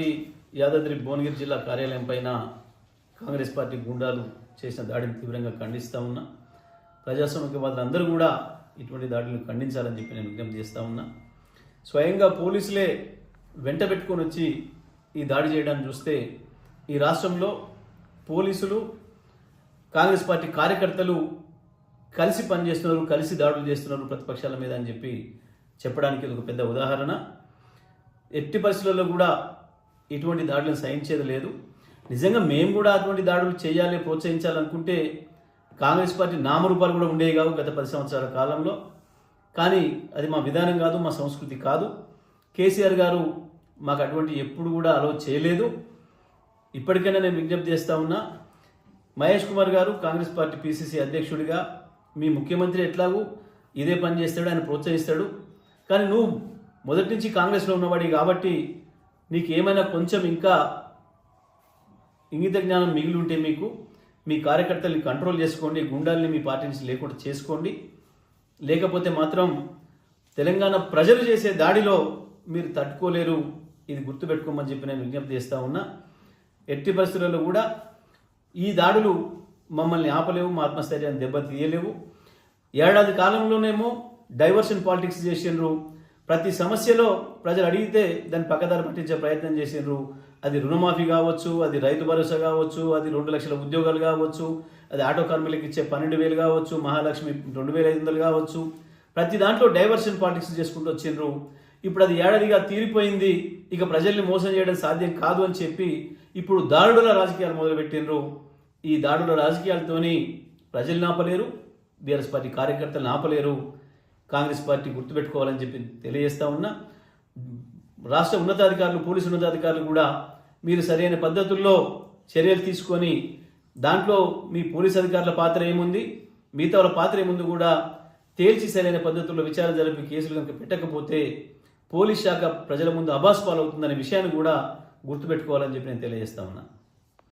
Party Yadadri Bhuvanagiri జిల్లా కార్యాలయం పైన కాంగ్రెస్ పార్టీ గుండాలు చేసిన దాడిని తీవ్రంగా ఖండిస్తూ ఉన్నా. ప్రజాస్వామికవాదులందరూ కూడా ఇటువంటి దాడులను ఖండించాలని చెప్పి నేను విజ్ఞప్తి చేస్తూ ఉన్నా. స్వయంగా పోలీసులే వెంట పెట్టుకొని వచ్చి ఈ దాడి చేయడాన్ని చూస్తే ఈ రాష్ట్రంలో పోలీసులు కాంగ్రెస్ పార్టీ కార్యకర్తలు కలిసి పనిచేస్తున్నారు, కలిసి దాడులు చేస్తున్నారు ప్రతిపక్షాల మీద అని చెప్పి చెప్పడానికి ఇది ఒక పెద్ద ఉదాహరణ. ఎట్టి పరిస్థితుల్లో కూడా ఇటువంటి దాడులను సహించేది లేదు. నిజంగా మేము కూడా అటువంటి దాడులు చేయాలి, ప్రోత్సహించాలనుకుంటే కాంగ్రెస్ పార్టీ నామరూపాలు కూడా ఉండేవి కావు గత 10 సంవత్సరాల కాలంలో. కానీ అది మా విధానం కాదు, మా సంస్కృతి కాదు. కేసీఆర్ గారు మాకు అటువంటి ఎప్పుడు కూడా అలో చేయలేదు. ఇప్పటికైనా నేను విజ్ఞప్తి చేస్తూ ఉన్నా, మహేష్ కుమార్ గారు కాంగ్రెస్ పార్టీ పిసిసి అధ్యక్షుడిగా మీ ముఖ్యమంత్రి ఎట్లాగూ ఇదే పని చేస్తాడు, ఆయన ప్రోత్సహిస్తాడు. కానీ నువ్వు మొదటి నుంచి కాంగ్రెస్లో ఉన్నవాడి కాబట్టి నీకు ఏమైనా కొంచెం ఇంకా ఇంగిత జ్ఞానం మిగిలి ఉంటే మీకు మీ కార్యకర్తల్ని కంట్రోల్ చేసుకోండి, గుండాల్ని మీ పార్టీ నుంచి లేకుండా చేసుకోండి. లేకపోతే మాత్రం తెలంగాణ ప్రజలు చేసే దాడిలో మీరు తట్టుకోలేరు. ఇది గుర్తుపెట్టుకోమని చెప్పి నేను విజ్ఞప్తి చేస్తూ ఉన్నా. ఎట్టి పరిస్థితుల్లో కూడా ఈ దాడులు మమ్మల్ని ఆపలేవు, మా ఆత్మస్థైర్యాన్ని దెబ్బతీయలేవు. ఏడాది కాలంలోనేమో డైవర్షన్ పాలిటిక్స్ చేసిండ్రు. ప్రతి సమస్యలో ప్రజలు అడిగితే దాన్ని పక్కదారి పట్టించే ప్రయత్నం చేసిండ్రు. అది రుణమాఫీ కావచ్చు, అది రైతు భరోసా కావచ్చు, అది 2 లక్షల ఉద్యోగాలు కావచ్చు, అది ఆటో కార్మికులకు ఇచ్చే 12,000 కావచ్చు, మహాలక్ష్మి 2,500 కావచ్చు. ప్రతి దాంట్లో డైవర్షన్ పాలిటిక్స్ చేసుకుంటూ వచ్చిండ్రు. ఇప్పుడు అది ఏడాదిగా తీరిపోయింది, ఇక ప్రజల్ని మోసం చేయడం సాధ్యం కాదు అని చెప్పి ఇప్పుడు దాడుల రాజకీయాలు మొదలుపెట్టిండ్రు. ఈ దాడుల రాజకీయాలతోని ప్రజల్ని ఆపలేరు, బీఆర్ఎస్ పార్టీ కార్యకర్తలను ఆపలేరు. కాంగ్రెస్ పార్టీ గుర్తుపెట్టుకోవాలని చెప్పి తెలియజేస్తా ఉన్నా. రాష్ట్ర ఉన్నతాధికారులు, పోలీసు ఉన్నతాధికారులు కూడా మీరు సరైన పద్ధతుల్లో చర్యలు తీసుకొని దాంట్లో మీ పోలీసు అధికారుల పాత్ర ఏముంది, మిగతా వాళ్ళ పాత్ర ఏముంది కూడా తేల్చి సరైన పద్ధతుల్లో విచారణ జరిపి కేసులు కనుక పెట్టకపోతే పోలీస్ శాఖ ప్రజల ముందు అబాస్పాలవుతుందనే విషయాన్ని కూడా గుర్తుపెట్టుకోవాలని చెప్పి నేను తెలియజేస్తా ఉన్నా.